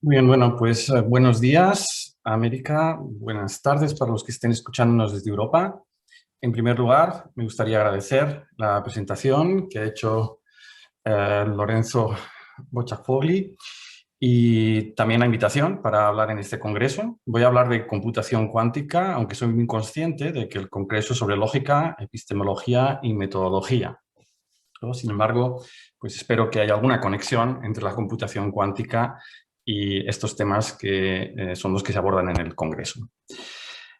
Muy bien, bueno, pues buenos días, América. Buenas tardes para los que estén escuchándonos desde Europa. En primer lugar, me gustaría agradecer la presentación que ha hecho Lorenzo Bocciafogli y también la invitación para hablar en este congreso. Voy a hablar de computación cuántica, aunque soy muy consciente de que el congreso es sobre lógica, epistemología y metodología. Sin embargo, pues espero que haya alguna conexión entre la computación cuántica y estos temas que son los que se abordan en el Congreso.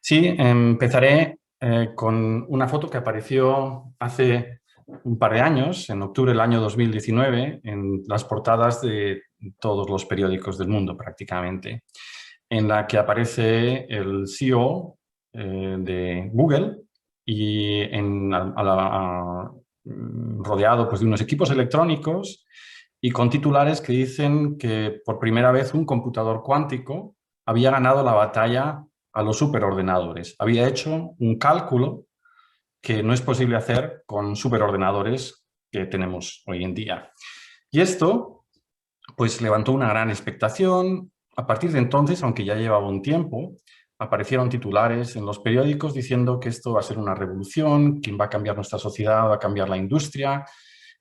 Sí, empezaré con una foto que apareció hace un par de años, en octubre del año 2019, en las portadas de todos los periódicos del mundo prácticamente, en la que aparece el CEO de Google y rodeado pues, de unos equipos electrónicos y con titulares que dicen que por primera vez un computador cuántico había ganado la batalla a los superordenadores. Había hecho un cálculo que no es posible hacer con superordenadores que tenemos hoy en día. Y esto pues levantó una gran expectación. A partir de entonces, aunque ya llevaba un tiempo, aparecieron titulares en los periódicos diciendo que esto va a ser una revolución, que va a cambiar nuestra sociedad, va a cambiar la industria,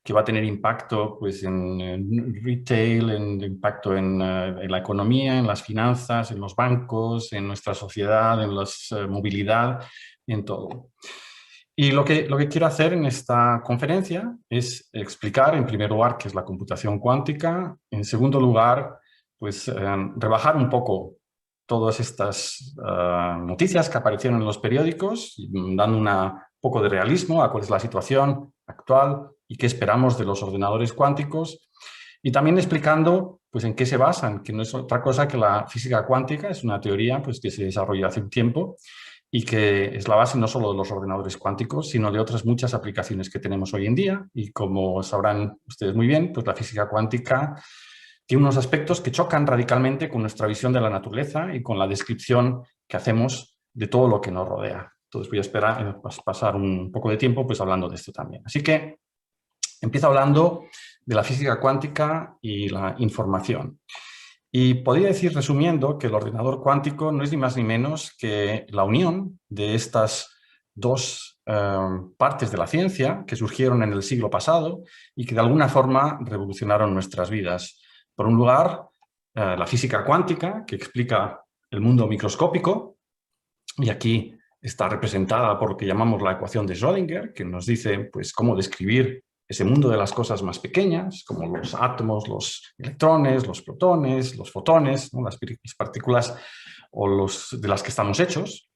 que va a tener impacto pues, en retail, impacto en la economía, en las finanzas, en los bancos, en nuestra sociedad, en la movilidad, en todo. Y lo que quiero hacer en esta conferencia es explicar, en primer lugar, qué es la computación cuántica, en segundo lugar, pues rebajar un poco todas estas noticias que aparecieron en los periódicos, dando un poco de realismo a cuál es la situación actual y qué esperamos de los ordenadores cuánticos, y también explicando pues, en qué se basan, que no es otra cosa que la física cuántica, es una teoría pues, que se desarrolló hace un tiempo y que es la base no solo de los ordenadores cuánticos, sino de otras muchas aplicaciones que tenemos hoy en día. Y como sabrán ustedes muy bien, pues la física cuántica tiene unos aspectos que chocan radicalmente con nuestra visión de la naturaleza y con la descripción que hacemos de todo lo que nos rodea. Entonces voy a esperar pasar un poco de tiempo pues hablando de esto también. Así que empiezo hablando de la física cuántica y la información. Y podría decir, resumiendo, que el ordenador cuántico no es ni más ni menos que la unión de estas dos partes de la ciencia que surgieron en el siglo pasado y que de alguna forma revolucionaron nuestras vidas. Por un lugar, la física cuántica, que explica el mundo microscópico, y aquí está representada por lo que llamamos la ecuación de Schrödinger, que nos dice pues, cómo describir ese mundo de las cosas más pequeñas, como los átomos, los electrones, los protones, los fotones, ¿no? Las partículas o de las que estamos hechos.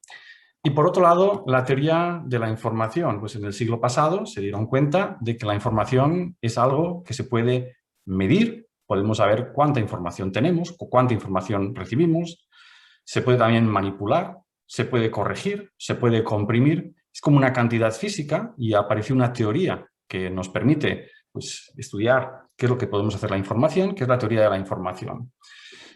Y por otro lado, la teoría de la información. Pues en el siglo pasado se dieron cuenta de que la información es algo que se puede medir. Podemos saber cuánta información tenemos o cuánta información recibimos. Se puede también manipular, se puede corregir, se puede comprimir. Es como una cantidad física y apareció una teoría que nos permite pues, estudiar qué es lo que podemos hacer la información, que es la teoría de la información.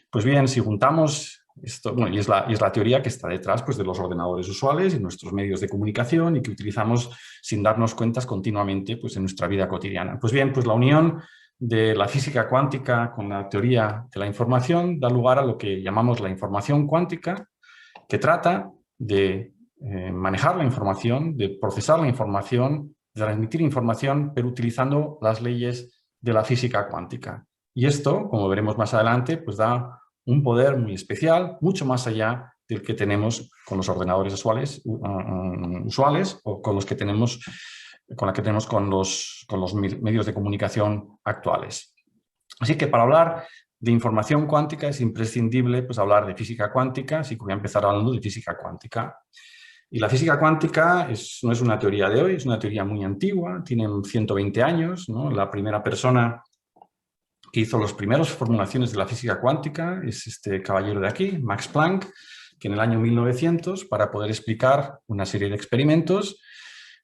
Pues bien, si juntamos esto, bueno, y es la teoría que está detrás pues, de los ordenadores usuales y nuestros medios de comunicación y que utilizamos sin darnos cuenta continuamente pues, en nuestra vida cotidiana. Pues bien, pues la unión de la física cuántica con la teoría de la información da lugar a lo que llamamos la información cuántica, que trata de manejar la información, de procesar la información, de transmitir información, pero utilizando las leyes de la física cuántica. Y esto, como veremos más adelante, pues da un poder muy especial, mucho más allá del que tenemos con los ordenadores usuales o con los que tenemos con los medios de comunicación actuales. Así que para hablar de información cuántica es imprescindible pues, hablar de física cuántica, así que voy a empezar hablando de física cuántica. Y la física cuántica no es una teoría de hoy, es una teoría muy antigua, tiene 120 años, ¿no? La primera persona que hizo las primeras formulaciones de la física cuántica es este caballero de aquí, Max Planck, que en el año 1900, para poder explicar una serie de experimentos,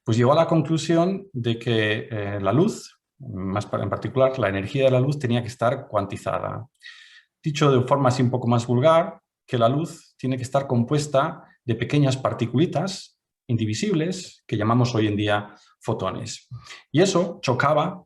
pues llegó a la conclusión de que la luz, en particular la energía de la luz, tenía que estar cuantizada. Dicho de forma así un poco más vulgar, que la luz tiene que estar compuesta de pequeñas partículas indivisibles que llamamos hoy en día fotones. Y eso chocaba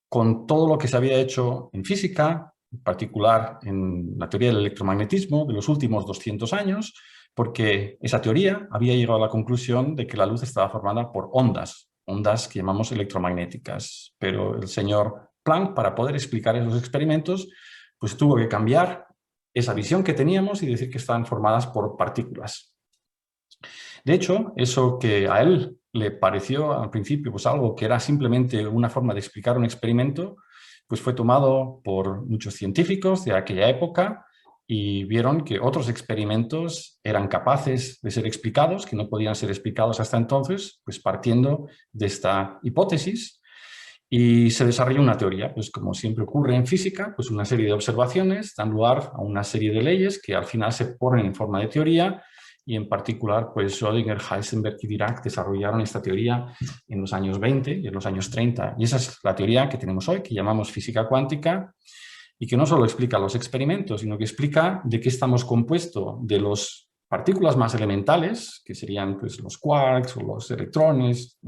con todo lo que se había hecho en física en particular en la teoría del electromagnetismo de los últimos 200 años, porque esa teoría había llegado a la conclusión de que la luz estaba formada por ondas, ondas que llamamos electromagnéticas. Pero el señor Planck, para poder explicar esos experimentos, pues tuvo que cambiar esa visión que teníamos y decir que estaban formadas por partículas. De hecho, eso que a él le pareció al principio pues algo que era simplemente una forma de explicar un experimento, pues fue tomado por muchos científicos de aquella época y vieron que otros experimentos eran capaces de ser explicados, que no podían ser explicados hasta entonces, pues partiendo de esta hipótesis. Y se desarrolló una teoría, pues como siempre ocurre en física, pues una serie de observaciones dan lugar a una serie de leyes que al final se ponen en forma de teoría y en particular pues Schrödinger, Heisenberg y Dirac desarrollaron esta teoría en los años 20 y en los años 30. Y esa es la teoría que tenemos hoy, que llamamos física cuántica y que no solo explica los experimentos, sino que explica de qué estamos compuestos de las partículas más elementales, que serían pues, los quarks o los electrones,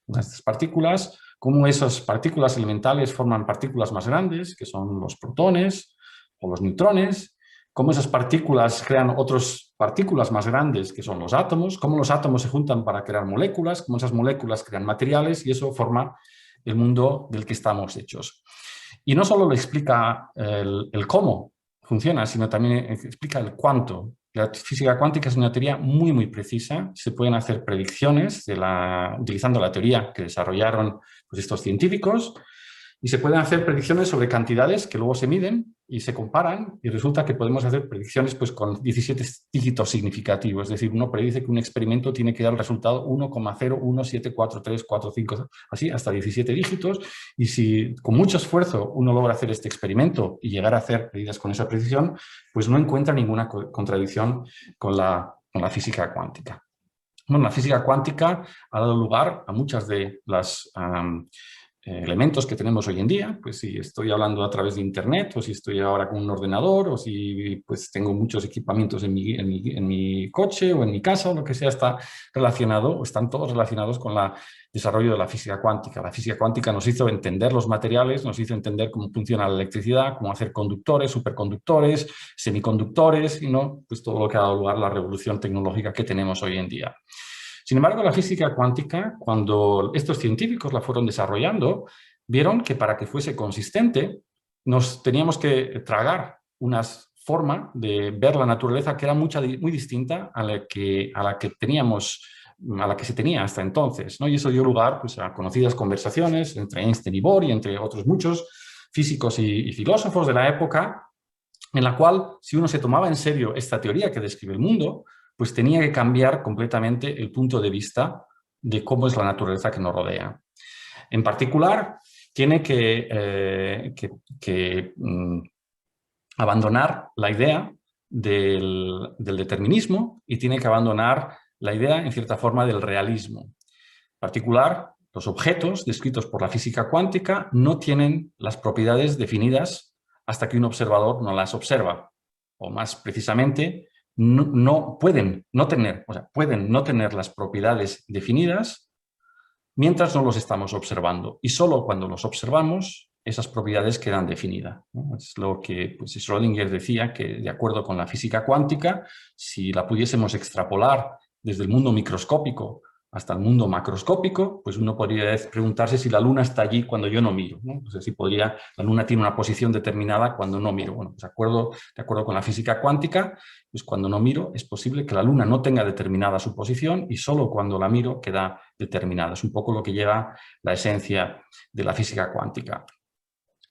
estas partículas, cómo esas partículas elementales forman partículas más grandes, que son los protones o los neutrones, cómo esas partículas crean otras partículas más grandes, que son los átomos, cómo los átomos se juntan para crear moléculas, cómo esas moléculas crean materiales y eso forma el mundo del que estamos hechos. Y no solo le explica el cómo funciona, sino también explica el cuánto. La física cuántica es una teoría muy, muy precisa. Se pueden hacer predicciones utilizando la teoría que desarrollaron pues, estos científicos y se pueden hacer predicciones sobre cantidades que luego se miden y se comparan y resulta que podemos hacer predicciones pues, con 17 dígitos significativos. Es decir, uno predice que un experimento tiene que dar el resultado 1,0174345, así hasta 17 dígitos. Y si con mucho esfuerzo uno logra hacer este experimento y llegar a hacer medidas con esa precisión, pues no encuentra ninguna contradicción con la física cuántica. Bueno, la física cuántica ha dado lugar a muchas de las elementos que tenemos hoy en día, pues si estoy hablando a través de internet o si estoy ahora con un ordenador o si pues tengo muchos equipamientos en mi coche o en mi casa o lo que sea, está relacionado o están todos relacionados con el desarrollo de la física cuántica. La física cuántica nos hizo entender los materiales, nos hizo entender cómo funciona la electricidad, cómo hacer conductores, superconductores, semiconductores y no, pues todo lo que ha dado lugar a la revolución tecnológica que tenemos hoy en día. Sin embargo, la física cuántica, cuando estos científicos la fueron desarrollando, vieron que para que fuese consistente nos teníamos que tragar una forma de ver la naturaleza que era muy distinta a la que se tenía hasta entonces, ¿no? Y eso dio lugar pues, a conocidas conversaciones entre Einstein y Bohr y entre otros muchos físicos y filósofos de la época, en la cual, si uno se tomaba en serio esta teoría que describe el mundo, pues tenía que cambiar completamente el punto de vista de cómo es la naturaleza que nos rodea. En particular, tiene que abandonar la idea del determinismo y tiene que abandonar la idea, en cierta forma, del realismo. En particular, los objetos descritos por la física cuántica no tienen las propiedades definidas hasta que un observador no las observa. O más precisamente, pueden no tener las propiedades definidas mientras no los estamos observando. Y solo cuando los observamos, esas propiedades quedan definidas, ¿no? Es lo que pues, Schrödinger decía, que de acuerdo con la física cuántica, si la pudiésemos extrapolar desde el mundo microscópico hasta el mundo macroscópico, pues uno podría preguntarse si la luna está allí cuando yo no miro, ¿no? O sea, si la luna tiene una posición determinada cuando no miro. Bueno, pues de acuerdo con la física cuántica, pues cuando no miro es posible que la luna no tenga determinada su posición y solo cuando la miro queda determinada. Es un poco lo que lleva la esencia de la física cuántica.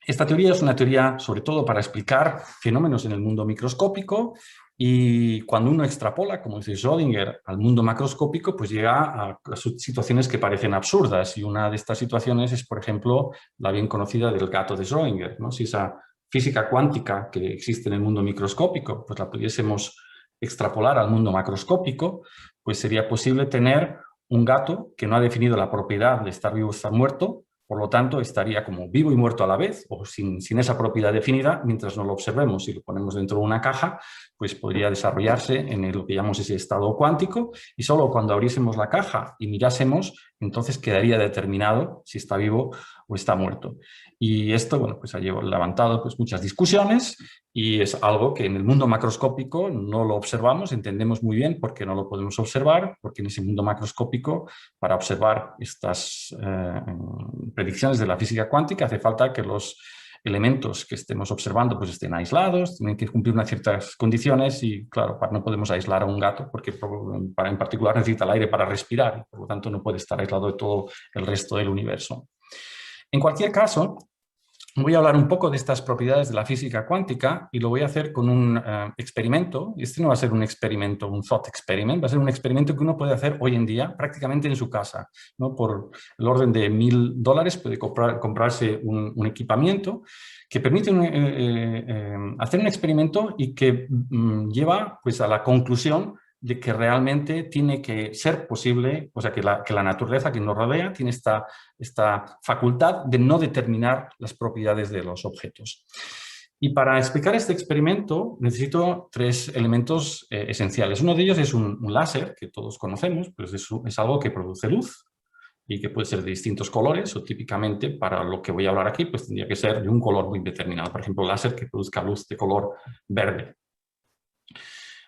Esta teoría es una teoría sobre todo para explicar fenómenos en el mundo microscópico y cuando uno extrapola, como dice Schrödinger, al mundo macroscópico, pues llega a situaciones que parecen absurdas y una de estas situaciones es, por ejemplo, la bien conocida del gato de Schrödinger, ¿no? Si esa física cuántica que existe en el mundo microscópico, pues la pudiésemos extrapolar al mundo macroscópico, pues sería posible tener un gato que no ha definido la propiedad de estar vivo o estar muerto. Por lo tanto, estaría como vivo y muerto a la vez o sin esa propiedad definida mientras no lo observemos. Si lo ponemos dentro de una caja, pues podría desarrollarse en lo que llamamos ese estado cuántico y solo cuando abriésemos la caja y mirásemos, entonces quedaría determinado si está vivo o está muerto. Y esto, bueno, pues ha levantado pues, muchas discusiones y es algo que en el mundo macroscópico no lo observamos, entendemos muy bien por qué no lo podemos observar, porque en ese mundo macroscópico, para observar estas predicciones de la física cuántica, hace falta que los elementos que estemos observando pues estén aislados, tienen que cumplir unas ciertas condiciones y, claro, no podemos aislar a un gato porque en particular necesita el aire para respirar y por lo tanto no puede estar aislado de todo el resto del universo. En cualquier caso, voy a hablar un poco de estas propiedades de la física cuántica y lo voy a hacer con un experimento. Este no va a ser un experimento, un thought experiment, va a ser un experimento que uno puede hacer hoy en día prácticamente en su casa, ¿no? Por el orden de $1000 puede comprarse un equipamiento que permite hacer un experimento y que lleva pues, a la conclusión de que realmente tiene que ser posible, o sea, que la naturaleza que nos rodea tiene esta facultad de no determinar las propiedades de los objetos. Y para explicar este experimento necesito tres elementos esenciales. Uno de ellos es un láser, que todos conocemos, pues es algo que produce luz y que puede ser de distintos colores, o típicamente para lo que voy a hablar aquí, pues tendría que ser de un color muy determinado. Por ejemplo, láser que produzca luz de color verde.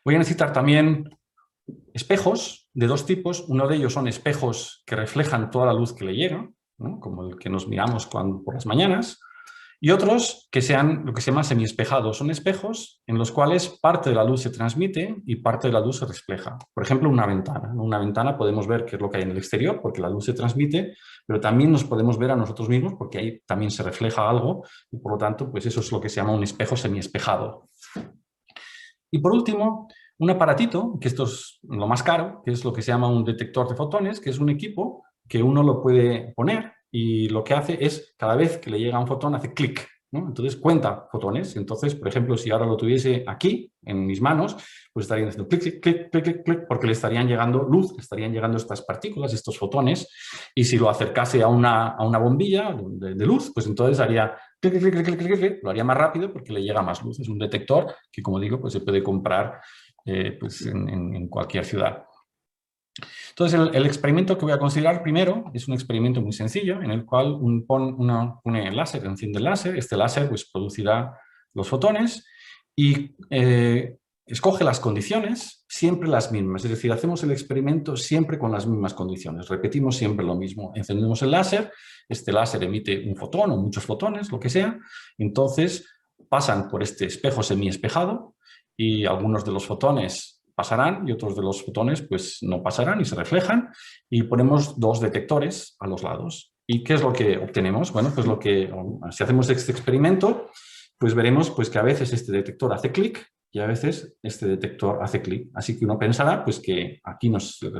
Voy a necesitar también espejos de dos tipos. Uno de ellos son espejos que reflejan toda la luz que le llega, ¿no? Como el que nos miramos por las mañanas, y otros que sean lo que se llama semiespejados. Son espejos en los cuales parte de la luz se transmite y parte de la luz se refleja. Por ejemplo, una ventana. En una ventana podemos ver qué es lo que hay en el exterior porque la luz se transmite, pero también nos podemos ver a nosotros mismos porque ahí también se refleja algo y por lo tanto, pues eso es lo que se llama un espejo semiespejado. Y por último, un aparatito, que esto es lo más caro, que es lo que se llama un detector de fotones, que es un equipo que uno lo puede poner y lo que hace es, cada vez que le llega un fotón, hace clic, ¿no? Entonces cuenta fotones. Entonces, por ejemplo, si ahora lo tuviese aquí, en mis manos, pues estarían haciendo clic, clic, clic, clic, clic, clic, porque le estarían llegando luz, le estarían llegando estas partículas, estos fotones, y si lo acercase a una bombilla de luz, pues entonces haría clic, clic, clic, clic, clic, clic, lo haría más rápido porque le llega más luz. Es un detector que, como digo, pues se puede comprar pues en cualquier ciudad. Entonces, el experimento que voy a considerar primero es un experimento muy sencillo en el cual uno pone el láser, enciende el láser, este láser pues, producirá los fotones y escoge las condiciones, siempre las mismas. Es decir, hacemos el experimento siempre con las mismas condiciones, repetimos siempre lo mismo. Encendemos el láser, este láser emite un fotón o muchos fotones, lo que sea, entonces pasan por este espejo semiespejado y algunos de los fotones pasarán y otros de los fotones pues no pasarán y se reflejan y ponemos dos detectores a los lados. ¿Y qué es lo que obtenemos? Bueno, pues si hacemos este experimento, pues veremos pues que a veces este detector hace clic y a veces este detector hace clic. Así que uno pensará pues que aquí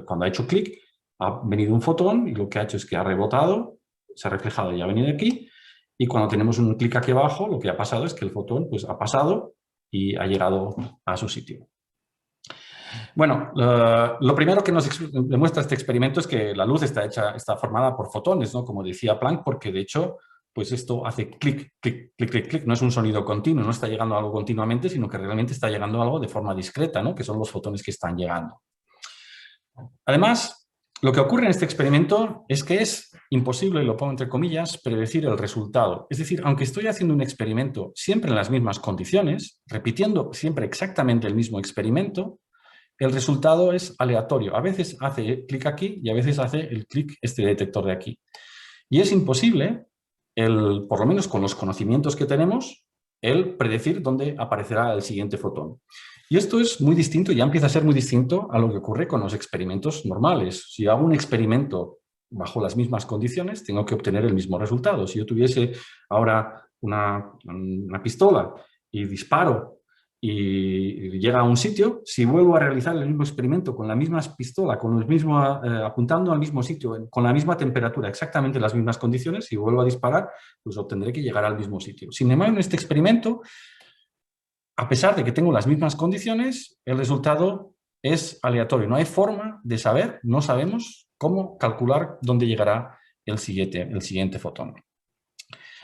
cuando ha hecho clic ha venido un fotón y lo que ha hecho es que ha rebotado, se ha reflejado y ha venido aquí. Y cuando tenemos un clic aquí abajo, lo que ha pasado es que el fotón pues ha pasado y ha llegado a su sitio. Bueno, lo primero que nos demuestra este experimento es que la luz está formada por fotones, ¿no? Como decía Planck, porque de hecho, pues esto hace clic, clic, clic, clic, clic. No es un sonido continuo, no está llegando algo continuamente, sino que realmente está llegando algo de forma discreta, ¿no? Que son los fotones que están llegando. Además, lo que ocurre en este experimento es que es imposible, y lo pongo entre comillas, predecir el resultado. Es decir, aunque estoy haciendo un experimento siempre en las mismas condiciones, repitiendo siempre exactamente el mismo experimento, el resultado es aleatorio. A veces hace clic aquí y a veces hace el clic este detector de aquí. Y es imposible, por lo menos con los conocimientos que tenemos, el predecir dónde aparecerá el siguiente fotón. Y esto es muy distinto, ya empieza a ser muy distinto a lo que ocurre con los experimentos normales. Si hago un experimento bajo las mismas condiciones, tengo que obtener el mismo resultado. Si yo tuviese ahora una pistola y disparo y llega a un sitio, si vuelvo a realizar el mismo experimento con la misma pistola, apuntando al mismo sitio, con la misma temperatura, exactamente las mismas condiciones, si vuelvo a disparar, pues obtendré que llegar al mismo sitio. Sin embargo, en este experimento, a pesar de que tengo las mismas condiciones, el resultado es aleatorio. No hay forma de saber, no sabemos cómo calcular dónde llegará el siguiente fotón.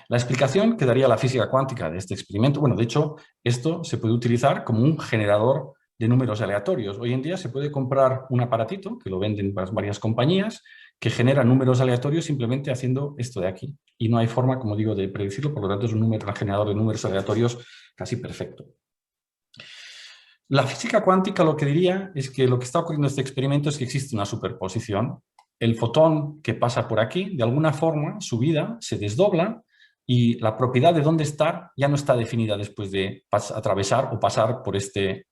La explicación que daría la física cuántica de este experimento, bueno, de hecho, esto se puede utilizar como un generador de números aleatorios. Hoy en día se puede comprar un aparatito, que lo venden varias compañías, que genera números aleatorios simplemente haciendo esto de aquí. Y no hay forma, como digo, de predecirlo, por lo tanto es un generador de números aleatorios casi perfecto. La física cuántica lo que diría es que lo que está ocurriendo en este experimento es que existe una superposición. El fotón que pasa por aquí, de alguna forma, su vida se desdobla y la propiedad de dónde estar ya no está definida después de atravesar o pasar por este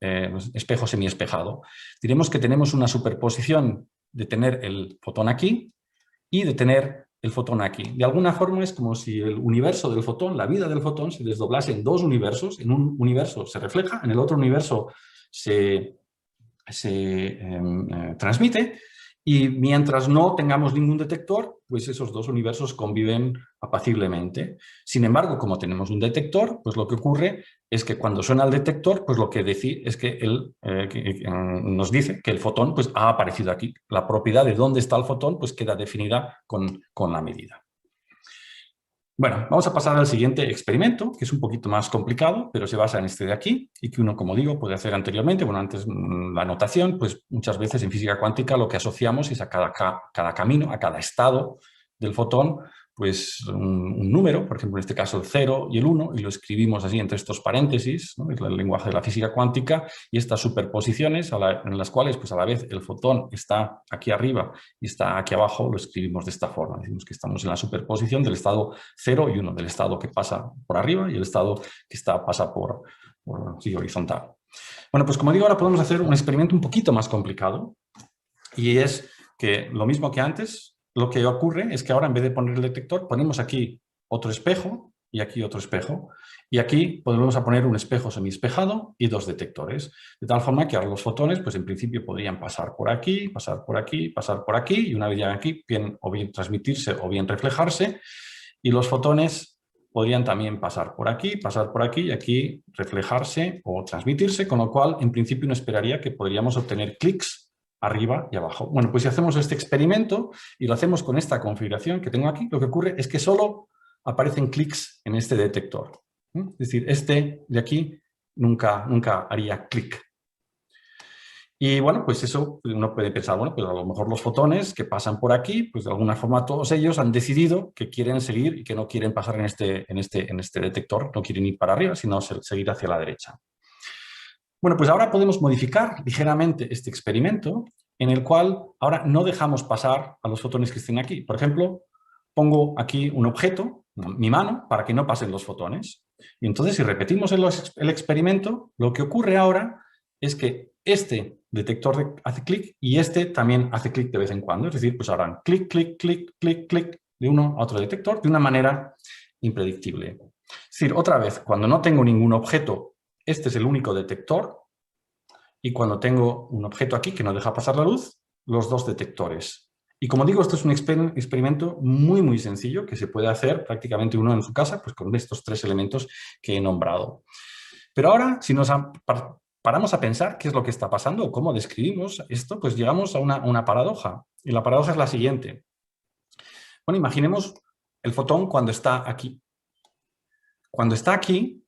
espejo semiespejado. Diremos que tenemos una superposición de tener el fotón aquí y de tener el fotón aquí. De alguna forma es como si el universo del fotón, la vida del fotón, se desdoblase en dos universos. En un universo se refleja, en el otro universo se transmite, y mientras no tengamos ningún detector, pues esos dos universos conviven apaciblemente. Sin embargo, como tenemos un detector, pues lo que ocurre es que cuando suena el detector, pues lo que es que él nos dice que el fotón pues, ha aparecido aquí. La propiedad de dónde está el fotón pues, queda definida con la medida. Bueno, vamos a pasar al siguiente experimento, que es un poquito más complicado, pero se basa en este de aquí y que uno, como digo, puede hacer anteriormente. Bueno, antes la notación, pues muchas veces en física cuántica lo que asociamos es a cada camino, a cada estado del fotón, pues un número, por ejemplo, en este caso el 0 y el 1, y lo escribimos así entre estos paréntesis, ¿no? Es el lenguaje de la física cuántica, y estas superposiciones en las cuales pues a la vez el fotón está aquí arriba y está aquí abajo, lo escribimos de esta forma. Decimos que estamos en la superposición del estado 0 y 1, del estado que pasa por arriba y el estado que pasa por sí, horizontal. Bueno, pues como digo, ahora podemos hacer un experimento un poquito más complicado, y es que lo mismo que antes, lo que ocurre es que ahora en vez de poner el detector, ponemos aquí otro espejo y aquí otro espejo, y aquí podemos poner un espejo semiespejado y dos detectores, de tal forma que ahora los fotones, pues en principio podrían pasar por aquí, pasar por aquí, pasar por aquí, y una vez ya aquí, o bien transmitirse o bien reflejarse, y los fotones podrían también pasar por aquí y aquí reflejarse o transmitirse, con lo cual en principio uno esperaría que podríamos obtener clics arriba y abajo. Bueno, pues si hacemos este experimento y lo hacemos con esta configuración que tengo aquí, lo que ocurre es que solo aparecen clics en este detector. Es decir, este de aquí nunca haría clic. Y bueno, pues eso uno puede pensar, bueno, pues a lo mejor los fotones que pasan por aquí, pues de alguna forma todos ellos han decidido que quieren seguir y que no quieren pasar en este detector, no quieren ir para arriba, sino seguir hacia la derecha. Bueno, pues ahora podemos modificar ligeramente este experimento, en el cual ahora no dejamos pasar a los fotones que estén aquí. Por ejemplo, pongo aquí un objeto, mi mano, para que no pasen los fotones. Y entonces, si repetimos el experimento, lo que ocurre ahora es que este detector hace clic y este también hace clic de vez en cuando. Es decir, pues harán clic, clic, clic, clic, clic de uno a otro detector de una manera impredictible. Es decir, otra vez, cuando no tengo ningún objeto, este es el único detector, y cuando tengo un objeto aquí que no deja pasar la luz, los dos detectores. Y como digo, esto es un experimento muy, muy sencillo que se puede hacer prácticamente uno en su casa, pues con estos tres elementos que he nombrado. Pero ahora, si nos paramos a pensar qué es lo que está pasando o cómo describimos esto, pues llegamos a una paradoja. Y la paradoja es la siguiente. Bueno, imaginemos el fotón cuando está aquí. Cuando está aquí,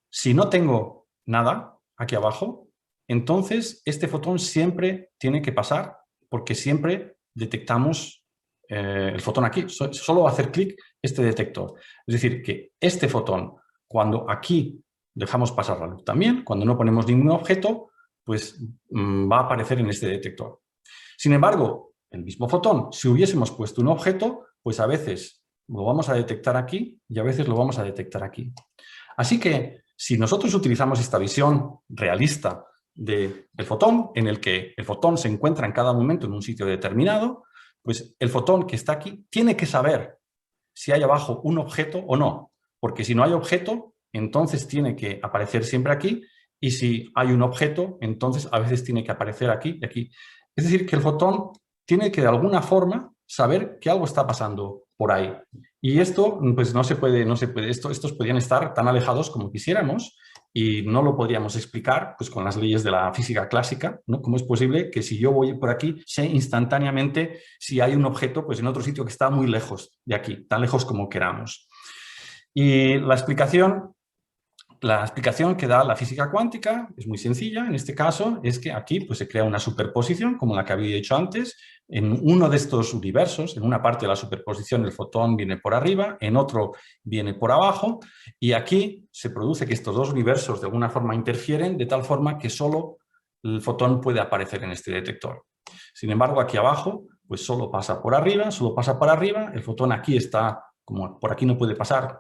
si no tengo nada aquí abajo, entonces este fotón siempre tiene que pasar, porque siempre detectamos el fotón aquí. Solo va a hacer clic este detector. Es decir, que este fotón, cuando aquí dejamos pasar la luz también, cuando no ponemos ningún objeto, pues va a aparecer en este detector. Sin embargo, el mismo fotón, si hubiésemos puesto un objeto, pues a veces lo vamos a detectar aquí y a veces lo vamos a detectar aquí. Así que si nosotros utilizamos esta visión realista del fotón, en el que el fotón se encuentra en cada momento en un sitio determinado, pues el fotón que está aquí tiene que saber si hay abajo un objeto o no, porque si no hay objeto, entonces tiene que aparecer siempre aquí, y si hay un objeto, entonces a veces tiene que aparecer aquí y aquí. Es decir, que el fotón tiene que de alguna forma saber que algo está pasando por ahí. Y esto, pues no se puede, estos podrían estar tan alejados como quisiéramos, y no lo podríamos explicar pues, con las leyes de la física clásica, ¿no? ¿Cómo es posible que si yo voy por aquí sé instantáneamente si hay un objeto pues, en otro sitio que está muy lejos de aquí, tan lejos como queramos? Y la explicación La explicación que da la física cuántica es muy sencilla. En este caso es que aquí pues, se crea una superposición, como la que había dicho antes. En uno de estos universos, en una parte de la superposición, el fotón viene por arriba, en otro viene por abajo, y aquí se produce que estos dos universos de alguna forma interfieren, de tal forma que solo el fotón puede aparecer en este detector. Sin embargo, aquí abajo, pues solo pasa por arriba, el fotón aquí está, como por aquí no puede pasar,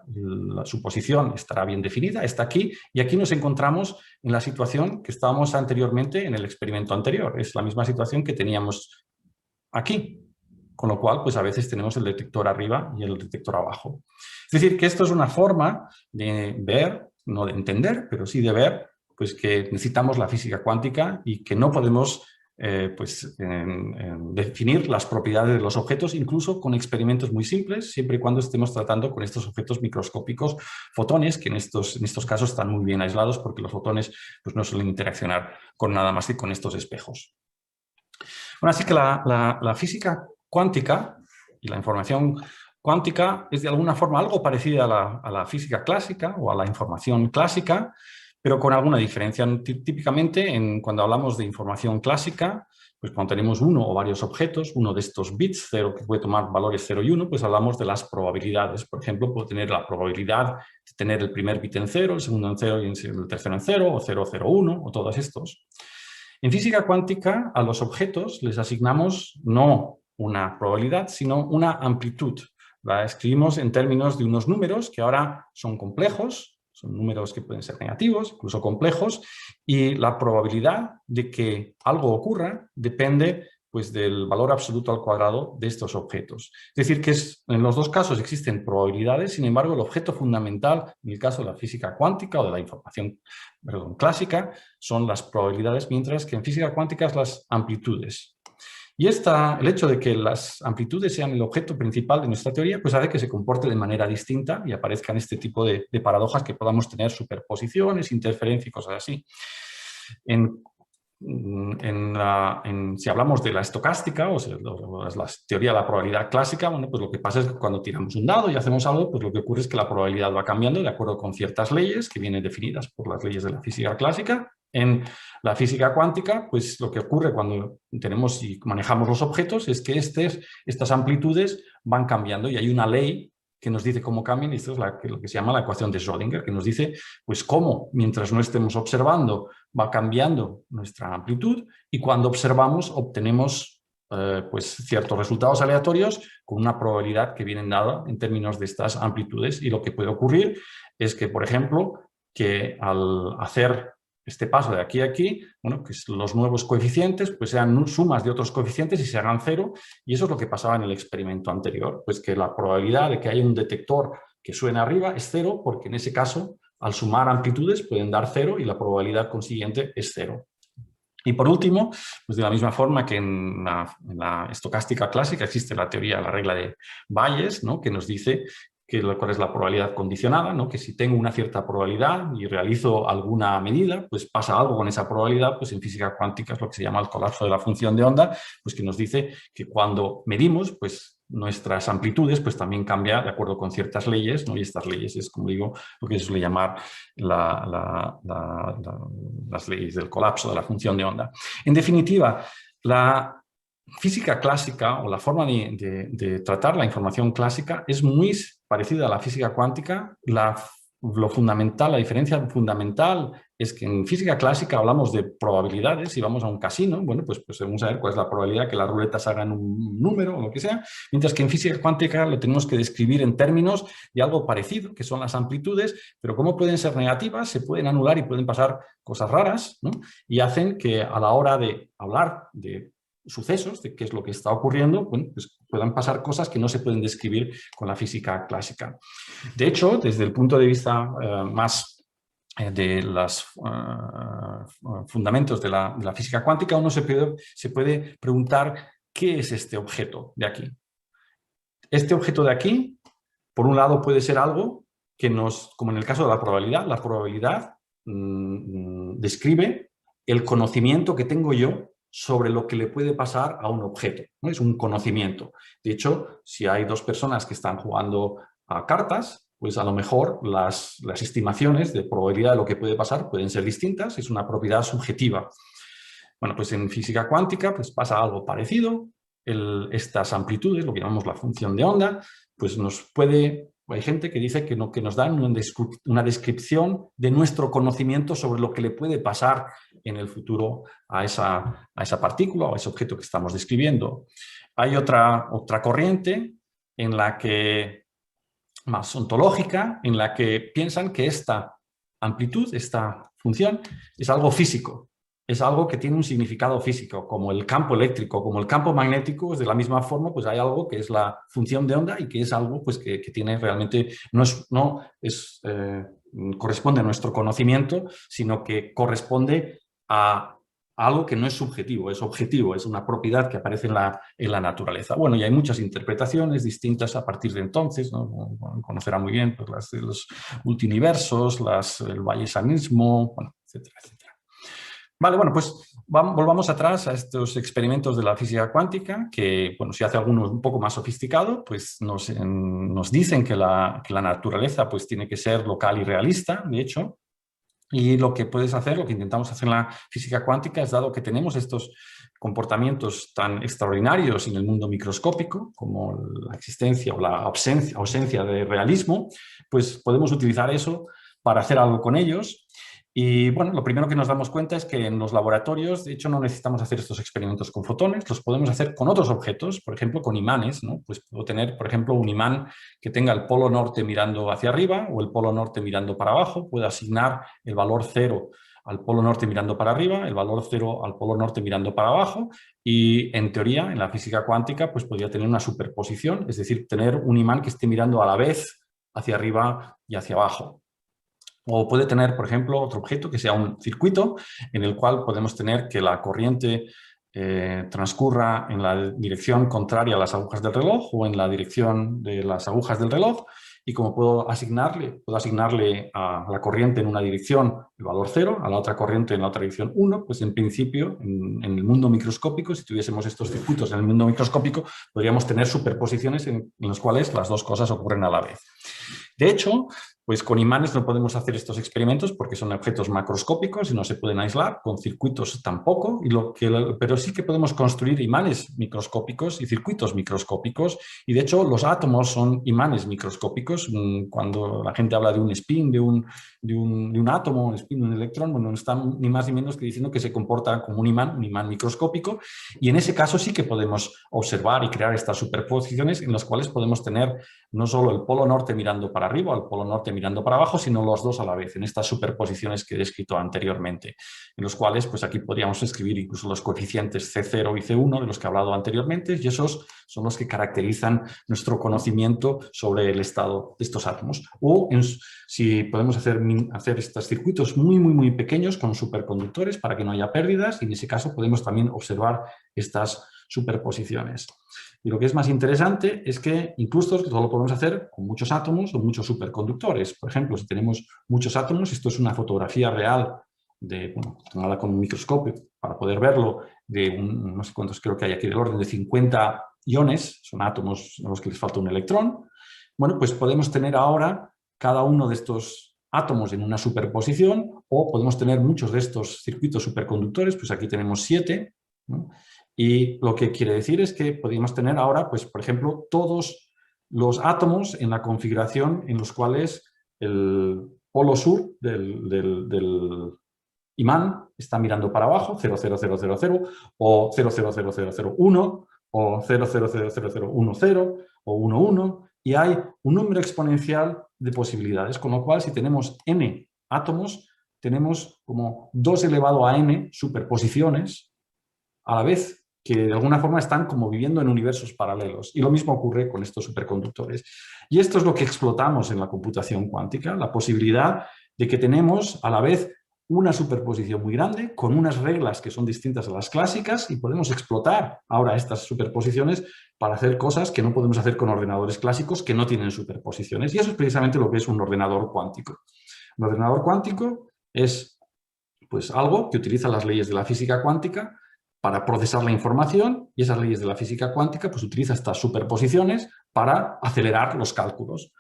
su posición estará bien definida, está aquí, y aquí nos encontramos en la situación que estábamos anteriormente en el experimento anterior. Es la misma situación que teníamos aquí, con lo cual, pues a veces tenemos el detector arriba y el detector abajo. Es decir, que esto es una forma de ver, no de entender, pero sí de ver, pues que necesitamos la física cuántica y que no podemos definir las propiedades de los objetos, incluso con experimentos muy simples, siempre y cuando estemos tratando con estos objetos microscópicos, fotones, que en estos casos están muy bien aislados porque los fotones pues, no suelen interaccionar con nada más que con estos espejos. Bueno, así que la física cuántica y la información cuántica es de alguna forma algo parecida a la física clásica o a la información clásica, pero con alguna diferencia. Típicamente, cuando hablamos de información clásica, pues cuando tenemos uno o varios objetos, uno de estos bits, 0, que puede tomar valores 0 y 1, pues hablamos de las probabilidades. Por ejemplo, puedo tener la probabilidad de tener el primer bit en 0, el segundo en 0 y el tercero en 0, o 0, 0, 1, o todos estos. En física cuántica, a los objetos les asignamos no una probabilidad, sino una amplitud. La escribimos en términos de unos números que ahora son complejos, son números que pueden ser negativos, incluso complejos, y la probabilidad de que algo ocurra depende pues, del valor absoluto al cuadrado de estos objetos. Es decir, que en los dos casos existen probabilidades, sin embargo, el objeto fundamental, en el caso de la física cuántica o de la información clásica, son las probabilidades, mientras que en física cuántica es las amplitudes. Y el hecho de que las amplitudes sean el objeto principal de nuestra teoría, pues hace que se comporte de manera distinta y aparezcan este tipo de paradojas que podamos tener superposiciones, interferencia y cosas así. Si hablamos de la estocástica o la teoría de la probabilidad clásica, bueno, pues lo que pasa es que cuando tiramos un dado y hacemos algo, pues lo que ocurre es que la probabilidad va cambiando de acuerdo con ciertas leyes que vienen definidas por las leyes de la física clásica. En la física cuántica, pues lo que ocurre cuando tenemos y manejamos los objetos es que estas amplitudes van cambiando y hay una ley que nos dice cómo cambian, y esto es lo que se llama la ecuación de Schrödinger, que nos dice pues cómo, mientras no estemos observando, va cambiando nuestra amplitud, y cuando observamos obtenemos pues ciertos resultados aleatorios con una probabilidad que vienen dada en términos de estas amplitudes. Y lo que puede ocurrir es que, por ejemplo, que al hacer este paso de aquí a aquí, bueno, que los nuevos coeficientes pues sean sumas de otros coeficientes y se hagan cero, y eso es lo que pasaba en el experimento anterior, pues que la probabilidad de que haya un detector que suene arriba es cero, porque en ese caso, al sumar amplitudes pueden dar cero y la probabilidad consiguiente es cero. Y por último, pues de la misma forma que en la estocástica clásica existe la teoría, la regla de Bayes, ¿no? Que nos dice cuál es la probabilidad condicionada, ¿no? Que si tengo una cierta probabilidad y realizo alguna medida, pues pasa algo con esa probabilidad. Pues en física cuántica es lo que se llama el colapso de la función de onda, pues que nos dice que cuando medimos, pues nuestras amplitudes pues también cambian de acuerdo con ciertas leyes, ¿no? Y estas leyes es, como digo, lo que se suele llamar las leyes del colapso de la función de onda. En definitiva, la física clásica o la forma de tratar la información clásica es muy parecida a la física cuántica. Lo fundamental, la diferencia fundamental es que en física clásica hablamos de probabilidades. Si vamos a un casino, bueno, pues vamos a ver cuál es la probabilidad que las ruletas hagan un número o lo que sea, mientras que en física cuántica lo tenemos que describir en términos de algo parecido, que son las amplitudes, pero como pueden ser negativas, se pueden anular y pueden pasar cosas raras, ¿no? Y hacen que a la hora de hablar de sucesos, de qué es lo que está ocurriendo, bueno, pues puedan pasar cosas que no se pueden describir con la física clásica. De hecho, desde el punto de vista más de los fundamentos de la física cuántica, uno se puede preguntar qué es este objeto de aquí. Este objeto de aquí, por un lado, puede ser algo que como en el caso de la probabilidad describe el conocimiento que tengo yo sobre lo que le puede pasar a un objeto, ¿no? Es un conocimiento. De hecho, si hay dos personas que están jugando a cartas, pues a lo mejor las estimaciones de probabilidad de lo que puede pasar pueden ser distintas, es una propiedad subjetiva. Bueno, pues en física cuántica pues pasa algo parecido. Estas amplitudes, lo que llamamos la función de onda, pues hay gente que dice que nos dan una descripción de nuestro conocimiento sobre lo que le puede pasar en el futuro a esa partícula o a ese objeto que estamos describiendo. Hay otra corriente en la que, más ontológica, en la que piensan que esta amplitud, esta función, es algo físico. Es algo que tiene un significado físico, como el campo eléctrico, como el campo magnético, es de la misma forma, pues hay algo que es la función de onda y que es algo pues, que tiene realmente, corresponde a nuestro conocimiento, sino que corresponde a algo que no es subjetivo, es objetivo, es una propiedad que aparece en la naturaleza. Bueno, y hay muchas interpretaciones distintas a partir de entonces, ¿no? Conocerá muy bien pues, las de los multiversos, el bayesianismo, bueno, etcétera, etcétera. Vale, bueno, pues volvamos atrás a estos experimentos de la física cuántica, que, bueno, si hace alguno un poco más sofisticado, pues nos dicen que la naturaleza pues tiene que ser local y realista, de hecho, y lo que puedes hacer, lo que intentamos hacer en la física cuántica es, dado que tenemos estos comportamientos tan extraordinarios en el mundo microscópico, como la existencia o la ausencia de realismo, pues podemos utilizar eso para hacer algo con ellos. Y bueno, lo primero que nos damos cuenta es que en los laboratorios, de hecho, no necesitamos hacer estos experimentos con fotones, los podemos hacer con otros objetos, por ejemplo, con imanes, ¿no? Pues puedo tener, por ejemplo, un imán que tenga el polo norte mirando hacia arriba o el polo norte mirando para abajo, puedo asignar el valor 0 al polo norte mirando para arriba, el valor 0 al polo norte mirando para abajo y, en teoría, en la física cuántica, pues podría tener una superposición, es decir, tener un imán que esté mirando a la vez hacia arriba y hacia abajo. O puede tener, por ejemplo, otro objeto que sea un circuito en el cual podemos tener que la corriente transcurra en la dirección contraria a las agujas del reloj o en la dirección de las agujas del reloj, y como puedo asignarle a la corriente en una dirección el valor 0, a la otra corriente en la otra dirección 1, pues en principio en el mundo microscópico, si tuviésemos estos circuitos en el mundo microscópico, podríamos tener superposiciones en las cuales las dos cosas ocurren a la vez. De hecho, pues con imanes no podemos hacer estos experimentos porque son objetos macroscópicos y no se pueden aislar, con circuitos tampoco, pero sí que podemos construir imanes microscópicos y circuitos microscópicos, y de hecho los átomos son imanes microscópicos. Cuando la gente habla de un spin, de un átomo, un spin de un electrón, bueno, no están ni más ni menos que diciendo que se comporta como un imán microscópico, y en ese caso sí que podemos observar y crear estas superposiciones en las cuales podemos tener no solo el polo norte mirando para arriba, el polo norte mirando para abajo, sino los dos a la vez, en estas superposiciones que he descrito anteriormente, en los cuales pues aquí podríamos escribir incluso los coeficientes C0 y C1 de los que he hablado anteriormente, y esos son los que caracterizan nuestro conocimiento sobre el estado de estos átomos. O si podemos hacer estos circuitos muy, muy, muy pequeños con superconductores para que no haya pérdidas, y en ese caso podemos también observar estas superposiciones. Y lo que es más interesante es que incluso esto lo podemos hacer con muchos átomos o muchos superconductores. Por ejemplo, si tenemos muchos átomos, esto es una fotografía real tomada con un microscopio para poder verlo, no sé cuántos creo que hay aquí, del orden de 50 iones, son átomos a los que les falta un electrón. Bueno, pues podemos tener ahora cada uno de estos átomos en una superposición, o podemos tener muchos de estos circuitos superconductores, pues aquí tenemos 7, ¿no? Y lo que quiere decir es que podemos tener ahora, pues, por ejemplo, todos los átomos en la configuración en los cuales el polo sur del imán está mirando para abajo, 0,0000, o 0,00001, o 0,00010, o 1,1, y hay un número exponencial de posibilidades, con lo cual si tenemos n átomos, tenemos como 2 elevado a n superposiciones a la vez, que de alguna forma están como viviendo en universos paralelos. Y lo mismo ocurre con estos superconductores. Y esto es lo que explotamos en la computación cuántica, la posibilidad de que tenemos a la vez una superposición muy grande con unas reglas que son distintas a las clásicas, y podemos explotar ahora estas superposiciones para hacer cosas que no podemos hacer con ordenadores clásicos que no tienen superposiciones. Y eso es precisamente lo que es un ordenador cuántico. Un ordenador cuántico es pues algo que utiliza las leyes de la física cuántica para procesar la información, y esas leyes de la física cuántica pues utiliza estas superposiciones para acelerar los cálculos.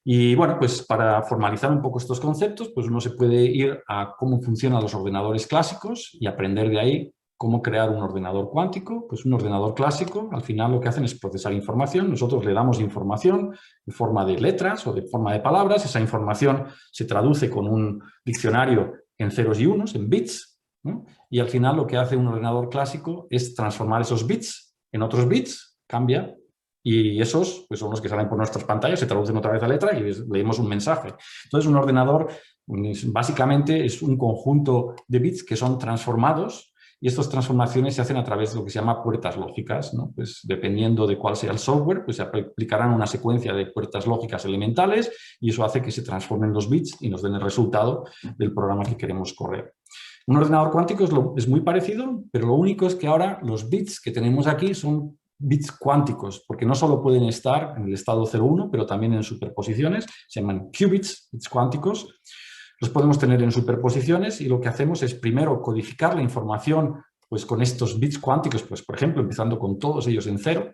Y bueno, pues para formalizar un poco estos conceptos, pues uno se puede ir a cómo funcionan los ordenadores clásicos y aprender de ahí cómo crear un ordenador cuántico. Pues un ordenador clásico, al final lo que hacen es procesar información. Nosotros le damos información en forma de letras o de forma de palabras. Esa información se traduce con un diccionario en ceros y unos, en bits, ¿no? Y al final lo que hace un ordenador clásico es transformar esos bits en otros bits, cambia, y esos pues, son los que salen por nuestras pantallas, se traducen otra vez a letra y leemos un mensaje. Entonces un ordenador básicamente es un conjunto de bits que son transformados, y estas transformaciones se hacen a través de lo que se llama puertas lógicas, ¿no? Pues dependiendo de cuál sea el software, pues se aplicarán una secuencia de puertas lógicas elementales y eso hace que se transformen los bits y nos den el resultado del programa que queremos correr. Un ordenador cuántico es muy parecido, pero lo único es que ahora los bits que tenemos aquí son bits cuánticos, porque no solo pueden estar en el estado 0,1, pero también en superposiciones, se llaman qubits, bits cuánticos. Los podemos tener en superposiciones y lo que hacemos es primero codificar la información pues, con estos bits cuánticos, pues, por ejemplo, empezando con todos ellos en 0,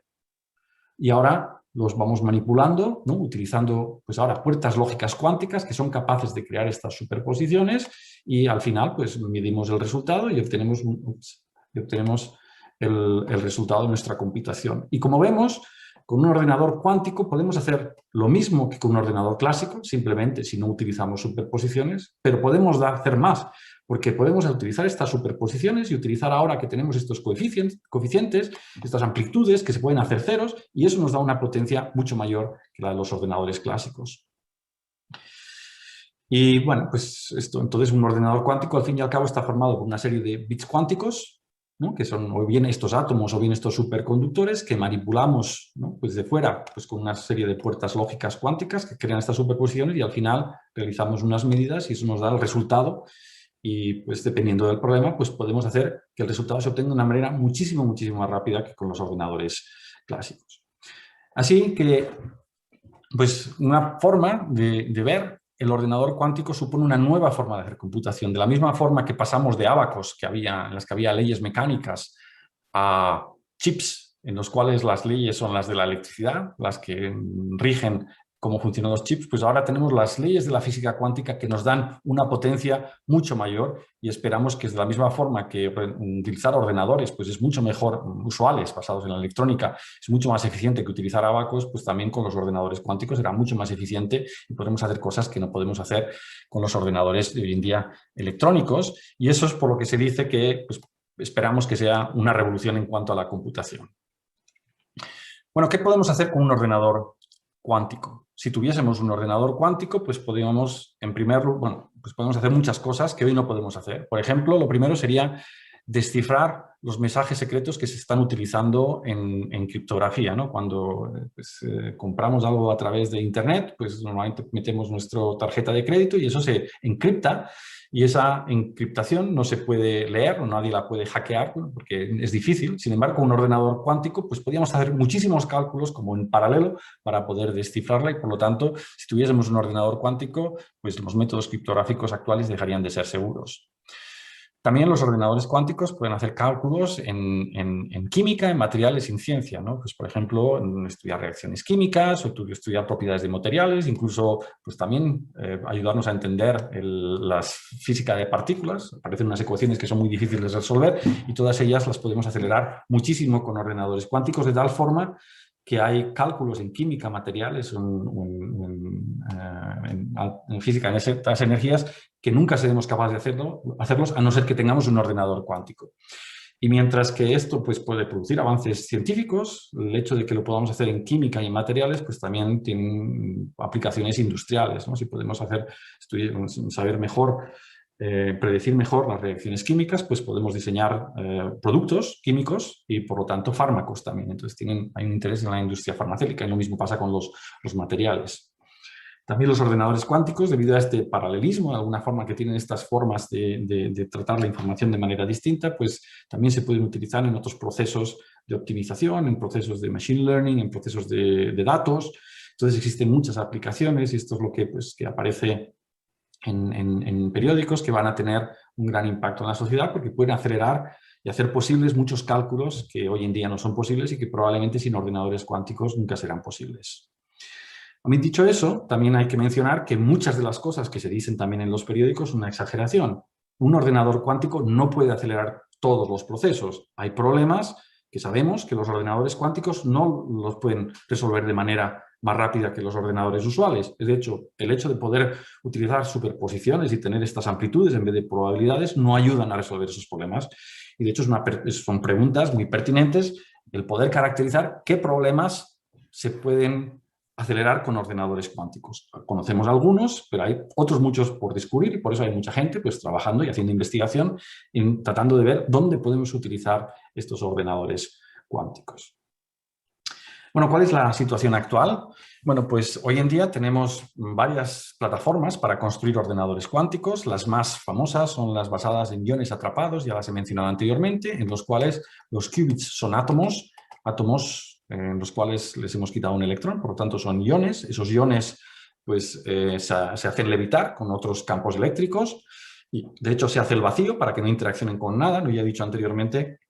y ahora los vamos manipulando, ¿no? Utilizando pues ahora puertas lógicas cuánticas que son capaces de crear estas superposiciones y al final pues medimos el resultado y obtenemos el resultado de nuestra computación. Y como vemos, con un ordenador cuántico podemos hacer lo mismo que con un ordenador clásico, simplemente si no utilizamos superposiciones, pero podemos hacer más, porque podemos utilizar estas superposiciones y utilizar ahora que tenemos estos coeficientes, estas amplitudes que se pueden hacer ceros, y eso nos da una potencia mucho mayor que la de los ordenadores clásicos. Y bueno, pues esto, entonces un ordenador cuántico al fin y al cabo está formado por una serie de bits cuánticos, ¿no? Que son o bien estos átomos o bien estos superconductores que manipulamos, ¿no? Pues de fuera pues con una serie de puertas lógicas cuánticas que crean estas superposiciones y al final realizamos unas medidas y eso nos da el resultado y pues dependiendo del problema pues podemos hacer que el resultado se obtenga de una manera muchísimo más rápida que con los ordenadores clásicos. Así que pues una forma de ver el ordenador cuántico supone una nueva forma de hacer computación. De la misma forma que pasamos de ábacos en las que había leyes mecánicas a chips en los cuales las leyes son las de la electricidad, las que rigen cómo funcionan los chips, pues ahora tenemos las leyes de la física cuántica que nos dan una potencia mucho mayor y esperamos que de la misma forma que utilizar ordenadores pues es mucho mejor, usuales, basados en la electrónica, es mucho más eficiente que utilizar ábacos, pues también con los ordenadores cuánticos será mucho más eficiente y podremos hacer cosas que no podemos hacer con los ordenadores de hoy en día electrónicos, y eso es por lo que se dice que pues, esperamos que sea una revolución en cuanto a la computación. Bueno, ¿qué podemos hacer con un ordenador cuántico? Si tuviésemos un ordenador cuántico, pues podríamos, pues podemos hacer muchas cosas que hoy no podemos hacer. Por ejemplo, lo primero sería descifrar los mensajes secretos que se están utilizando en criptografía, ¿no? Cuando pues, compramos algo a través de Internet, pues normalmente metemos nuestra tarjeta de crédito y eso se encripta, y esa encriptación no se puede leer o nadie la puede hackear porque es difícil. Sin embargo, con un ordenador cuántico pues podríamos hacer muchísimos cálculos como en paralelo para poder descifrarla y por lo tanto, si tuviésemos un ordenador cuántico, pues los métodos criptográficos actuales dejarían de ser seguros. También los ordenadores cuánticos pueden hacer cálculos en química, en materiales y en ciencia, ¿no? Pues, por ejemplo, estudiar reacciones químicas o estudiar propiedades de materiales, incluso pues, también ayudarnos a entender la física de partículas. Aparecen unas ecuaciones que son muy difíciles de resolver y todas ellas las podemos acelerar muchísimo con ordenadores cuánticos de tal forma que hay cálculos en química, materiales, en física, en estas energías, que nunca seremos capaces de hacerlos a no ser que tengamos un ordenador cuántico. Y mientras que esto pues, puede producir avances científicos, el hecho de que lo podamos hacer en química y en materiales, pues también tienen aplicaciones industriales, ¿no? Si podemos saber mejor, predecir mejor las reacciones químicas, pues podemos diseñar productos químicos y por lo tanto fármacos también. Entonces hay un interés en la industria farmacéutica y lo mismo pasa con los materiales. También los ordenadores cuánticos, debido a este paralelismo, de alguna forma que tienen estas formas de tratar la información de manera distinta, pues también se pueden utilizar en otros procesos de optimización, en procesos de machine learning, en procesos de datos. Entonces existen muchas aplicaciones y esto es lo que, pues, que aparece en periódicos que van a tener un gran impacto en la sociedad porque pueden acelerar y hacer posibles muchos cálculos que hoy en día no son posibles y que probablemente sin ordenadores cuánticos nunca serán posibles. A mí, dicho eso, también hay que mencionar que muchas de las cosas que se dicen también en los periódicos son una exageración. Un ordenador cuántico no puede acelerar todos los procesos. Hay problemas que sabemos que los ordenadores cuánticos no los pueden resolver de manera más rápida que los ordenadores usuales. De hecho, el hecho de poder utilizar superposiciones y tener estas amplitudes en vez de probabilidades no ayudan a resolver esos problemas. Y de hecho son preguntas muy pertinentes el poder caracterizar qué problemas se pueden acelerar con ordenadores cuánticos. Conocemos algunos, pero hay otros muchos por descubrir y por eso hay mucha gente pues, trabajando y haciendo investigación tratando de ver dónde podemos utilizar estos ordenadores cuánticos. Bueno, ¿cuál es la situación actual? Bueno, pues hoy en día tenemos varias plataformas para construir ordenadores cuánticos. Las más famosas son las basadas en iones atrapados, ya las he mencionado anteriormente, en los cuales los qubits son átomos en los cuales les hemos quitado un electrón, por lo tanto son iones. Esos iones pues, se hacen levitar con otros campos eléctricos y de hecho se hace el vacío para que no interaccionen con nada. Lo ya he dicho anteriormente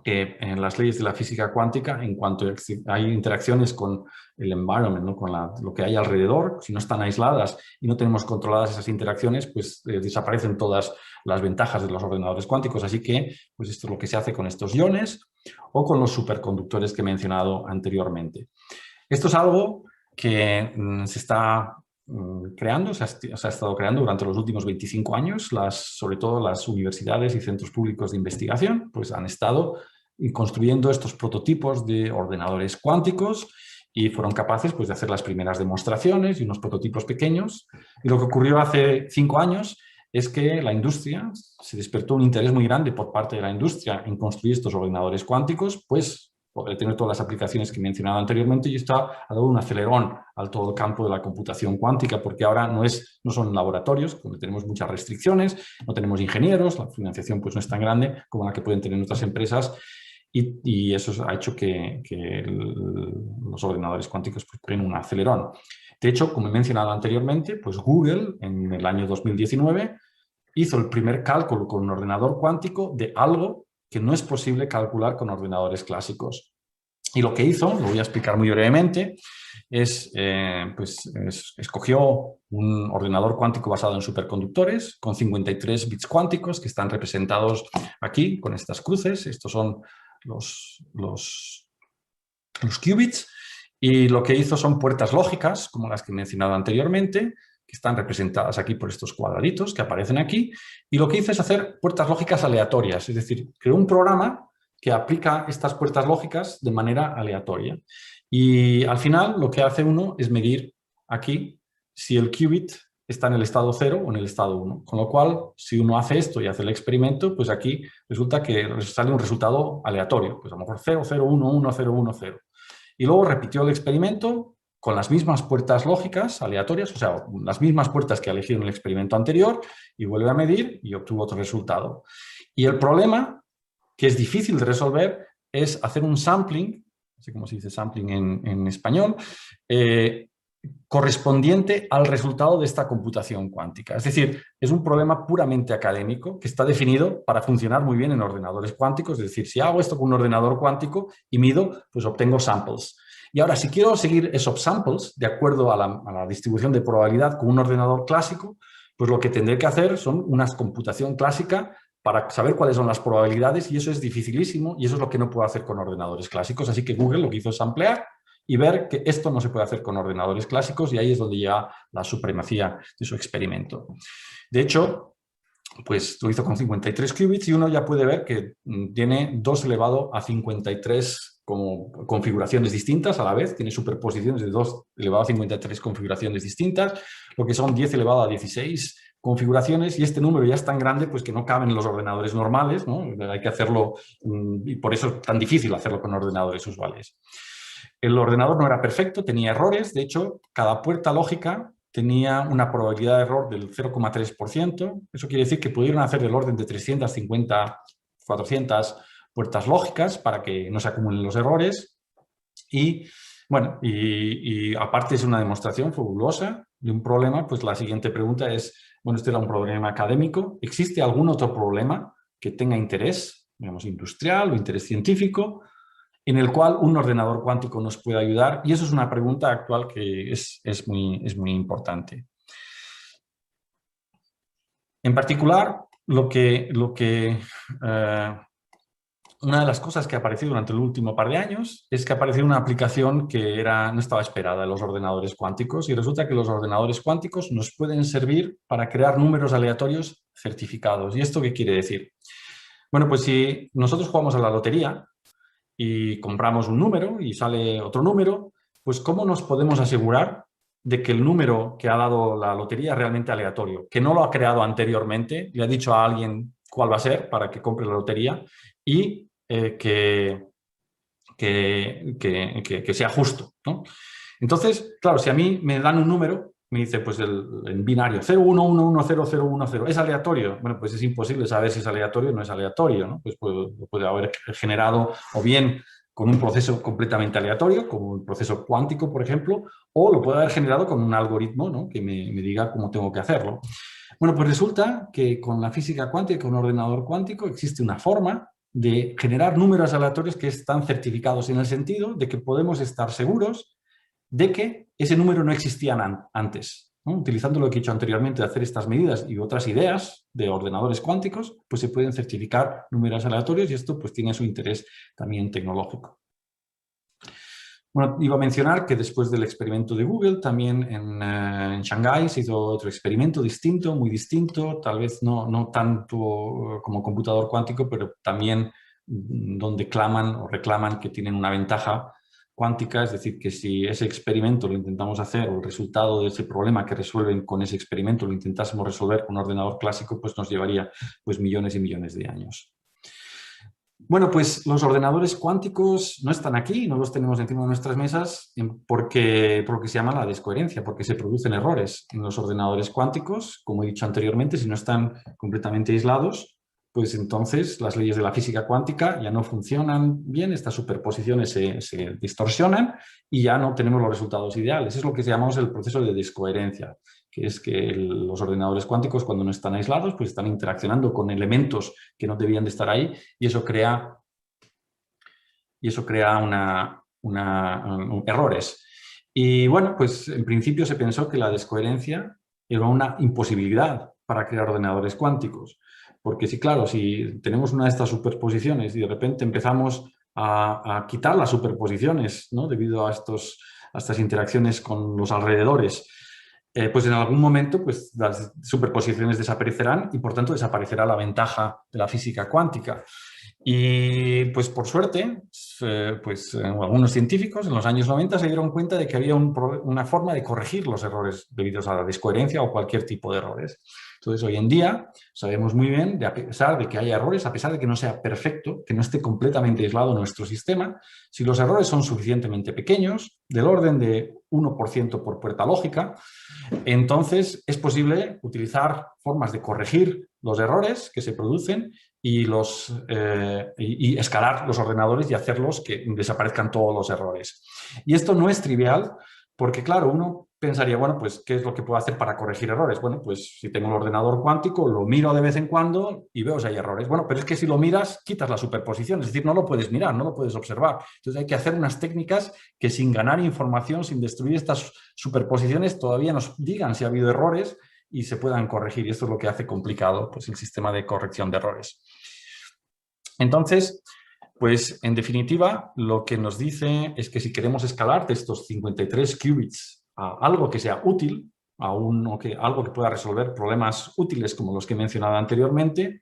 que en las leyes de la física cuántica, en cuanto hay interacciones con el environment, ¿no? Con lo que hay alrededor, si no están aisladas y no tenemos controladas esas interacciones, pues desaparecen todas las ventajas de los ordenadores cuánticos. Así que pues esto es lo que se hace con estos iones o con los superconductores que he mencionado anteriormente. Esto es algo que se está creando, se ha estado creando durante los últimos 25 años, sobre todo las universidades y centros públicos de investigación, pues han estado construyendo estos prototipos de ordenadores cuánticos y fueron capaces pues, de hacer las primeras demostraciones y unos prototipos pequeños. Y lo que ocurrió hace 5 años es que la industria, se despertó un interés muy grande por parte de la industria en construir estos ordenadores cuánticos, pues poder tener todas las aplicaciones que he mencionado anteriormente y esto ha dado un acelerón al todo el campo de la computación cuántica porque ahora no son laboratorios, donde tenemos muchas restricciones, no tenemos ingenieros, la financiación pues no es tan grande como la que pueden tener otras empresas y eso ha hecho que los ordenadores cuánticos pues, tengan un acelerón. De hecho, como he mencionado anteriormente, pues Google en el año 2019 hizo el primer cálculo con un ordenador cuántico de algo que no es posible calcular con ordenadores clásicos. Y lo que hizo, lo voy a explicar muy brevemente, escogió un ordenador cuántico basado en superconductores con 53 bits cuánticos que están representados aquí con estas cruces. Estos son los qubits. Y lo que hizo son puertas lógicas, como las que he mencionado anteriormente, que están representadas aquí por estos cuadraditos que aparecen aquí, y lo que hizo es hacer puertas lógicas aleatorias, es decir, creó un programa que aplica estas puertas lógicas de manera aleatoria. Y al final lo que hace uno es medir aquí si el qubit está en el estado 0 o en el estado 1. Con lo cual, si uno hace esto y hace el experimento, pues aquí resulta que sale un resultado aleatorio, pues a lo mejor 0, 0, 1, 1, 0, 1, 0. Y luego repitió el experimento con las mismas puertas lógicas aleatorias, o sea, las mismas puertas que ha elegido en el experimento anterior, y vuelve a medir y obtuvo otro resultado. Y el problema, que es difícil de resolver, es hacer un sampling, no sé cómo se dice sampling en español, correspondiente al resultado de esta computación cuántica. Es decir, es un problema puramente académico que está definido para funcionar muy bien en ordenadores cuánticos. Es decir, si hago esto con un ordenador cuántico y mido, pues obtengo samples. Y ahora, si quiero seguir esos samples de acuerdo a la distribución de probabilidad con un ordenador clásico, pues lo que tendré que hacer son una computación clásica para saber cuáles son las probabilidades y eso es dificilísimo y eso es lo que no puedo hacer con ordenadores clásicos. Así que Google lo que hizo es ampliar y ver que esto no se puede hacer con ordenadores clásicos y ahí es donde llega la supremacía de su experimento. De hecho, pues lo hizo con 53 qubits y uno ya puede ver que tiene 2 elevado a 53 como configuraciones distintas a la vez, tiene superposiciones de 2 elevado a 53 configuraciones distintas, lo que son 10 elevado a 16 configuraciones y este número ya es tan grande pues que no caben en los ordenadores normales, ¿no? Hay que hacerlo y por eso es tan difícil hacerlo con ordenadores usuales. El ordenador no era perfecto, tenía errores, de hecho, cada puerta lógica tenía una probabilidad de error del 0,3%. Eso quiere decir que pudieron hacer del orden de 350, 400 puertas lógicas para que no se acumulen los errores. Y bueno, y aparte es una demostración fabulosa de un problema, pues la siguiente pregunta es, bueno, este era un problema académico, ¿existe algún otro problema que tenga interés, digamos, industrial o interés científico? en el cual un ordenador cuántico nos puede ayudar, y eso es una pregunta actual que es muy importante. En particular, una de las cosas que ha aparecido durante el último par de años es que ha aparecido una aplicación que no estaba esperada en los ordenadores cuánticos, y resulta que los ordenadores cuánticos nos pueden servir para crear números aleatorios certificados. ¿Y esto qué quiere decir? Bueno, pues si nosotros jugamos a la lotería y compramos un número y sale otro número, pues ¿cómo nos podemos asegurar de que el número que ha dado la lotería es realmente aleatorio? Que no lo ha creado anteriormente, le ha dicho a alguien cuál va a ser para que compre la lotería y que sea justo, ¿no? Entonces, claro, si a mí me dan un número, me dice pues en binario 011100010, ¿es aleatorio? Bueno, pues es imposible saber si es aleatorio o no es aleatorio, ¿no? Pues puede haber generado o bien con un proceso completamente aleatorio, como un proceso cuántico, por ejemplo, o lo puede haber generado con un algoritmo, ¿no? Que me diga cómo tengo que hacerlo. Bueno, pues resulta que con la física cuántica, con un ordenador cuántico, existe una forma de generar números aleatorios que están certificados en el sentido de que podemos estar seguros de que ese número no existía antes, ¿no? Utilizando lo que he dicho anteriormente de hacer estas medidas y otras ideas de ordenadores cuánticos, pues se pueden certificar números aleatorios, y esto pues tiene su interés también tecnológico. Bueno, iba a mencionar que después del experimento de Google, también en Shanghái se hizo otro experimento distinto, muy distinto, tal vez no tanto como computador cuántico, pero también donde claman o reclaman que tienen una ventaja cuántica, es decir, que si ese experimento lo intentamos hacer, o el resultado de ese problema que resuelven con ese experimento lo intentásemos resolver con un ordenador clásico, pues nos llevaría pues millones y millones de años. Bueno, pues los ordenadores cuánticos no están aquí, no los tenemos encima de nuestras mesas por lo que se llama la descoherencia, porque se producen errores en los ordenadores cuánticos. Como he dicho anteriormente, si no están completamente aislados, pues entonces las leyes de la física cuántica ya no funcionan bien, estas superposiciones se distorsionan y ya no tenemos los resultados ideales. Es lo que llamamos el proceso de descoherencia, que es que los ordenadores cuánticos, cuando no están aislados, pues están interaccionando con elementos que no debían de estar ahí, y eso crea errores. Y bueno, pues en principio se pensó que la descoherencia era una imposibilidad para crear ordenadores cuánticos. Porque claro, si tenemos una de estas superposiciones y de repente empezamos a quitar las superposiciones, ¿no? Debido a estas interacciones con los alrededores, pues en algún momento pues, las superposiciones desaparecerán y por tanto desaparecerá la ventaja de la física cuántica. Y pues por suerte, pues algunos científicos en los años 90 se dieron cuenta de que había una forma de corregir los errores debidos a la descoherencia o cualquier tipo de errores. Entonces hoy en día sabemos muy bien, a pesar de que haya errores, a pesar de que no sea perfecto, que no esté completamente aislado nuestro sistema, si los errores son suficientemente pequeños, del orden de 1% por puerta lógica, entonces es posible utilizar formas de corregir los errores que se producen y escalar los ordenadores y hacerlos que desaparezcan todos los errores. Y esto no es trivial porque, claro, uno pensaría, bueno, pues, ¿qué es lo que puedo hacer para corregir errores? Bueno, pues si tengo el ordenador cuántico, lo miro de vez en cuando y veo si hay errores. Bueno, pero es que si lo miras, quitas la superposición, es decir, no lo puedes mirar, no lo puedes observar. Entonces hay que hacer unas técnicas que sin ganar información, sin destruir estas superposiciones, todavía nos digan si ha habido errores y se puedan corregir. Y esto es lo que hace complicado pues, el sistema de corrección de errores. Entonces, pues en definitiva, lo que nos dice es que si queremos escalar de estos 53 qubits a algo que sea útil, algo que pueda resolver problemas útiles como los que he mencionado anteriormente,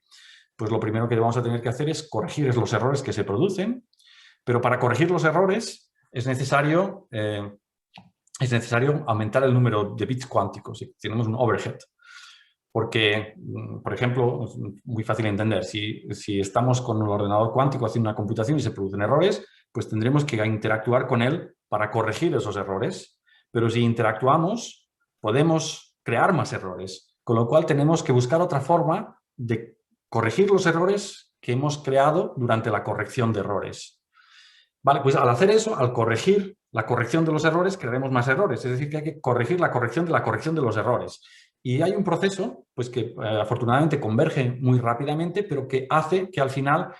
pues lo primero que vamos a tener que hacer es corregir los errores que se producen, pero para corregir los errores es necesario aumentar el número de bits cuánticos, y tenemos un overhead. Porque, por ejemplo, es muy fácil de entender, si estamos con un ordenador cuántico haciendo una computación y se producen errores, pues tendremos que interactuar con él para corregir esos errores. Pero si interactuamos, podemos crear más errores, con lo cual tenemos que buscar otra forma de corregir los errores que hemos creado durante la corrección de errores. Vale, pues al hacer eso, al corregir la corrección de los errores, crearemos más errores. Es decir, que hay que corregir la corrección de los errores. Y hay un proceso pues, que afortunadamente converge muy rápidamente, pero que hace que al final,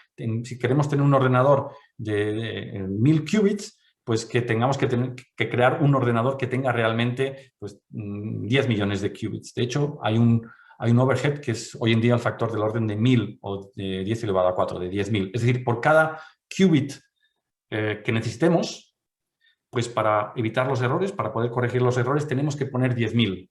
si queremos tener un ordenador de 1000 qubits, pues que tengamos que crear un ordenador que tenga realmente pues, 10 millones de qubits. De hecho, hay un overhead que es hoy en día el factor del orden de 1000 o de 10 elevado a 4, de 10.000. Es decir, por cada qubit que necesitemos, pues para evitar los errores, para poder corregir los errores, tenemos que poner 10.000.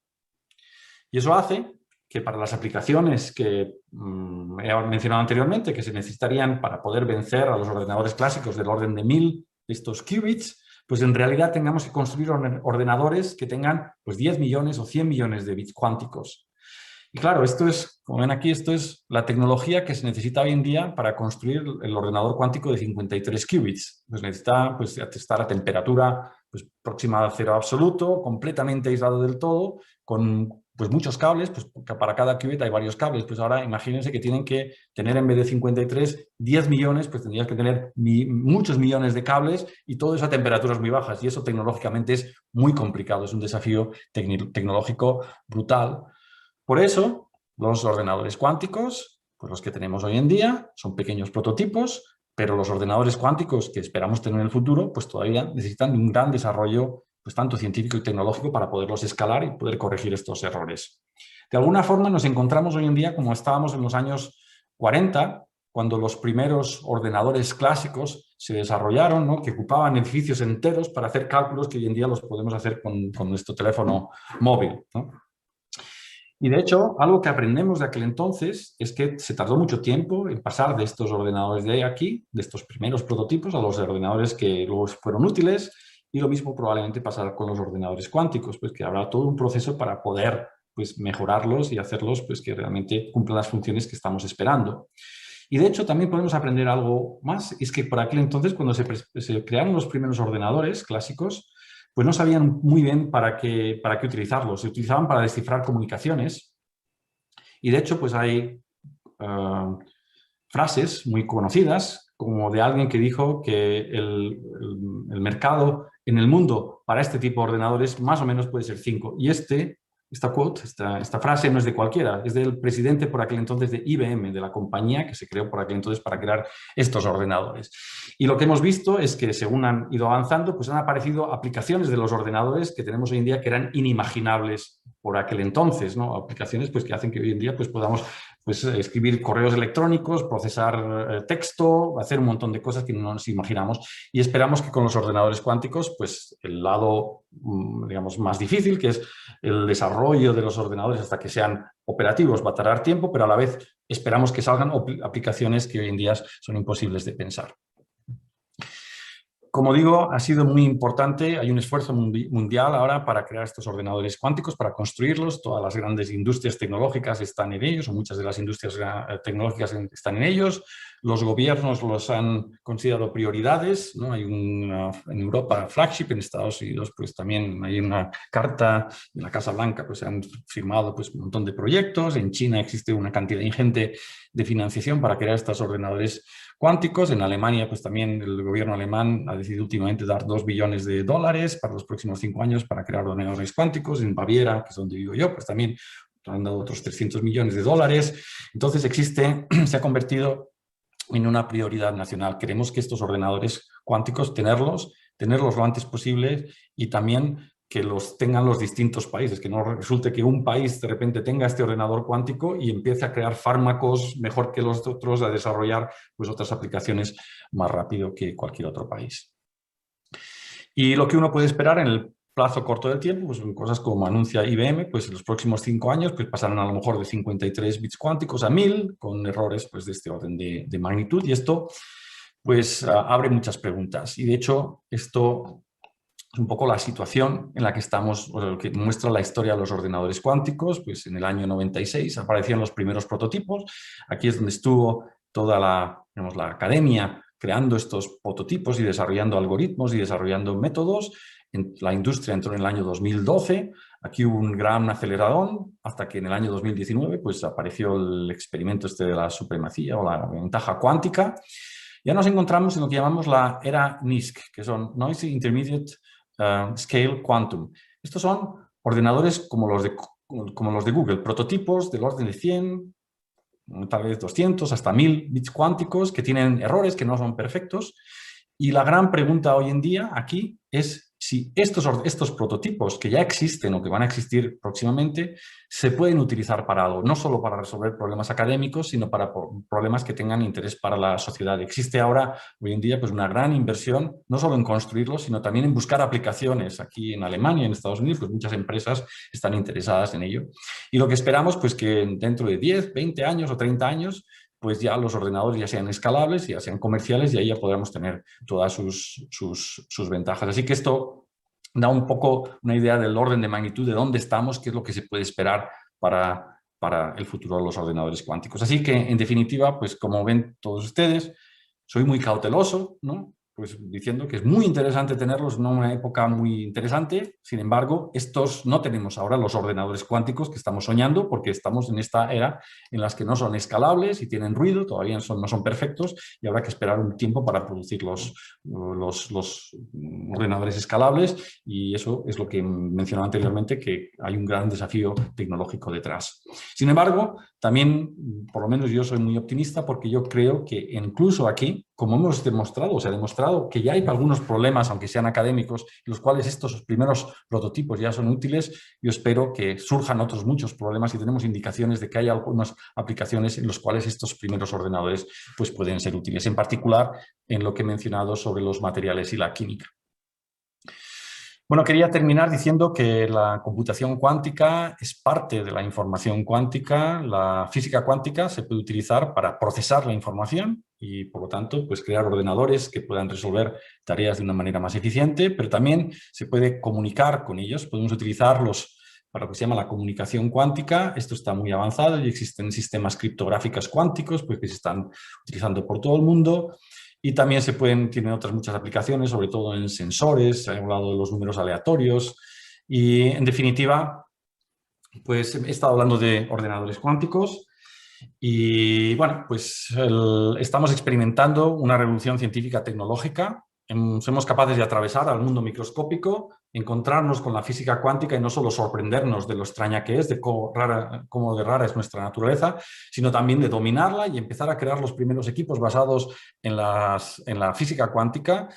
Y eso hace que para las aplicaciones que he mencionado anteriormente, que se necesitarían para poder vencer a los ordenadores clásicos del orden de 1000 de estos qubits, pues en realidad tengamos que construir ordenadores que tengan pues 10 millones o 100 millones de bits cuánticos. Y claro, esto es, como ven aquí, esto es la tecnología que se necesita hoy en día para construir el ordenador cuántico de 53 qubits. Pues necesita pues, estar a temperatura pues, próxima al cero absoluto, completamente aislado del todo, con pues, muchos cables, pues para cada qubit hay varios cables. Pues ahora imagínense que tienen que tener en vez de 53, 10 millones, pues tendrías que tener muchos millones de cables y todo eso a temperaturas muy bajas. Y eso tecnológicamente es muy complicado, es un desafío tecnológico brutal. Por eso, los ordenadores cuánticos, pues los que tenemos hoy en día, son pequeños prototipos, pero los ordenadores cuánticos que esperamos tener en el futuro, pues todavía necesitan un gran desarrollo, pues tanto científico y tecnológico, para poderlos escalar y poder corregir estos errores. De alguna forma nos encontramos hoy en día como estábamos en los años 40, cuando los primeros ordenadores clásicos se desarrollaron, ¿no? Que ocupaban edificios enteros para hacer cálculos que hoy en día los podemos hacer con nuestro teléfono móvil, ¿no? Y de hecho, algo que aprendemos de aquel entonces es que se tardó mucho tiempo en pasar de estos ordenadores de aquí, de estos primeros prototipos, a los ordenadores que luego fueron útiles, y lo mismo probablemente pasará con los ordenadores cuánticos, pues que habrá todo un proceso para poder pues, mejorarlos y hacerlos pues, que realmente cumplan las funciones que estamos esperando. Y de hecho también podemos aprender algo más, y es que por aquel entonces, cuando se crearon los primeros ordenadores clásicos, pues no sabían muy bien para qué utilizarlos. Se utilizaban para descifrar comunicaciones y de hecho pues hay frases muy conocidas como de alguien que dijo que el mercado en el mundo para este tipo de ordenadores más o menos puede ser 5. Y esta quote, esta frase no es de cualquiera, es del presidente por aquel entonces de IBM, de la compañía que se creó por aquel entonces para crear estos ordenadores. Y lo que hemos visto es que según han ido avanzando, pues han aparecido aplicaciones de los ordenadores que tenemos hoy en día que eran inimaginables por aquel entonces, ¿no? Aplicaciones pues, que hacen que hoy en día pues, podamos pues, escribir correos electrónicos, procesar texto, hacer un montón de cosas que no nos imaginamos. Y esperamos que con los ordenadores cuánticos, pues el lado, digamos, más difícil, que es el desarrollo de los ordenadores hasta que sean operativos, va a tardar tiempo, pero a la vez esperamos que salgan aplicaciones que hoy en día son imposibles de pensar. Como digo, ha sido muy importante, hay un esfuerzo mundial ahora para crear estos ordenadores cuánticos, para construirlos, todas las grandes industrias tecnológicas están en ellos, o muchas de las industrias tecnológicas están en ellos, los gobiernos los han considerado prioridades, ¿no? Hay en Europa flagship, en Estados Unidos pues también hay una carta, en la Casa Blanca pues se han firmado pues un montón de proyectos, en China existe una cantidad ingente de financiación para crear estos ordenadores cuánticos. En Alemania, pues también el gobierno alemán ha decidido últimamente dar 2 billones de dólares para los próximos 5 años para crear ordenadores cuánticos. En Baviera, que es donde vivo yo, pues también han dado otros 300 millones de dólares. Entonces se ha convertido en una prioridad nacional. Queremos que estos ordenadores cuánticos tenerlos lo antes posible y también que los tengan los distintos países, que no resulte que un país de repente tenga este ordenador cuántico y empiece a crear fármacos mejor que los otros, a desarrollar pues, otras aplicaciones más rápido que cualquier otro país. Y lo que uno puede esperar en el plazo corto del tiempo, pues cosas como anuncia IBM, pues en los próximos 5 años pues pasarán a lo mejor de 53 bits cuánticos a 1000, con errores pues de este orden de magnitud, y esto pues abre muchas preguntas. Y de hecho esto es un poco la situación en la que estamos, o lo que muestra la historia de los ordenadores cuánticos. Pues en el año 96 aparecieron los primeros prototipos. Aquí es donde estuvo toda la academia creando estos prototipos y desarrollando algoritmos y desarrollando métodos. La industria entró en el año 2012. Aquí hubo un gran aceleradón hasta que en el año 2019 pues, apareció el experimento este de la supremacía o la ventaja cuántica. Ya nos encontramos en lo que llamamos la era NISQ, que son Noisy Intermediate Scale Quantum. Estos son ordenadores como los de como los de Google, prototipos del orden de 100, tal vez 200, hasta 1000 bits cuánticos que tienen errores, que no son perfectos. Y la gran pregunta hoy en día aquí es si estos prototipos que ya existen o que van a existir próximamente se pueden utilizar para algo, no solo para resolver problemas académicos, sino para problemas que tengan interés para la sociedad. Existe ahora, hoy en día, pues una gran inversión, no solo en construirlos, sino también en buscar aplicaciones. Aquí en Alemania, en Estados Unidos, pues muchas empresas están interesadas en ello. Y lo que esperamos, pues que dentro de 10, 20 años o 30 años, pues ya los ordenadores ya sean escalables, ya sean comerciales y ahí ya podremos tener todas sus ventajas. Así que esto da un poco una idea del orden de magnitud, de dónde estamos, qué es lo que se puede esperar para el futuro de los ordenadores cuánticos. Así que, en definitiva, pues como ven todos ustedes, soy muy cauteloso, ¿no? Pues diciendo que es muy interesante tenerlos en una época muy interesante. Sin embargo, estos no tenemos ahora los ordenadores cuánticos que estamos soñando, porque estamos en esta era en las que no son escalables y tienen ruido, todavía no son perfectos y habrá que esperar un tiempo para producir los ordenadores escalables, y eso es lo que mencionaba anteriormente, que hay un gran desafío tecnológico detrás. Sin embargo, también, por lo menos yo soy muy optimista, porque yo creo que incluso aquí, como hemos demostrado, o se ha demostrado que ya hay algunos problemas, aunque sean académicos, en los cuales estos primeros prototipos ya son útiles, yo espero que surjan otros muchos problemas y tenemos indicaciones de que hay algunas aplicaciones en las cuales estos primeros ordenadores pues, pueden ser útiles, en particular en lo que he mencionado sobre los materiales y la química. Bueno, quería terminar diciendo que la computación cuántica es parte de la información cuántica. La física cuántica se puede utilizar para procesar la información y, por lo tanto, pues crear ordenadores que puedan resolver tareas de una manera más eficiente, pero también se puede comunicar con ellos. Podemos utilizarlos para lo que se llama la comunicación cuántica. Esto está muy avanzado y existen sistemas criptográficos cuánticos pues, que se están utilizando por todo el mundo. Y también tienen otras muchas aplicaciones, sobre todo en sensores, se ha hablado de los números aleatorios y, en definitiva, pues he estado hablando de ordenadores cuánticos y, bueno, pues estamos experimentando una revolución científica tecnológica. Somos capaces de atravesar al mundo microscópico, encontrarnos con la física cuántica y no solo sorprendernos de lo extraña que es, de cómo de rara es nuestra naturaleza, sino también de dominarla y empezar a crear los primeros equipos basados en la física cuántica.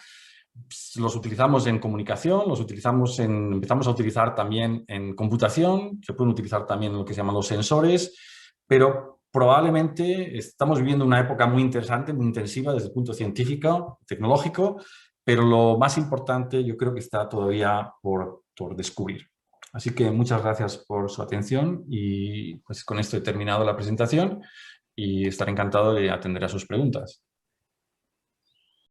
Los utilizamos en comunicación, empezamos a utilizar también en computación, se pueden utilizar también en lo que se llaman los sensores, pero probablemente estamos viviendo una época muy interesante, muy intensiva desde el punto científico, tecnológico, pero lo más importante yo creo que está todavía por descubrir. Así que muchas gracias por su atención y pues con esto he terminado la presentación y estaré encantado de atender a sus preguntas.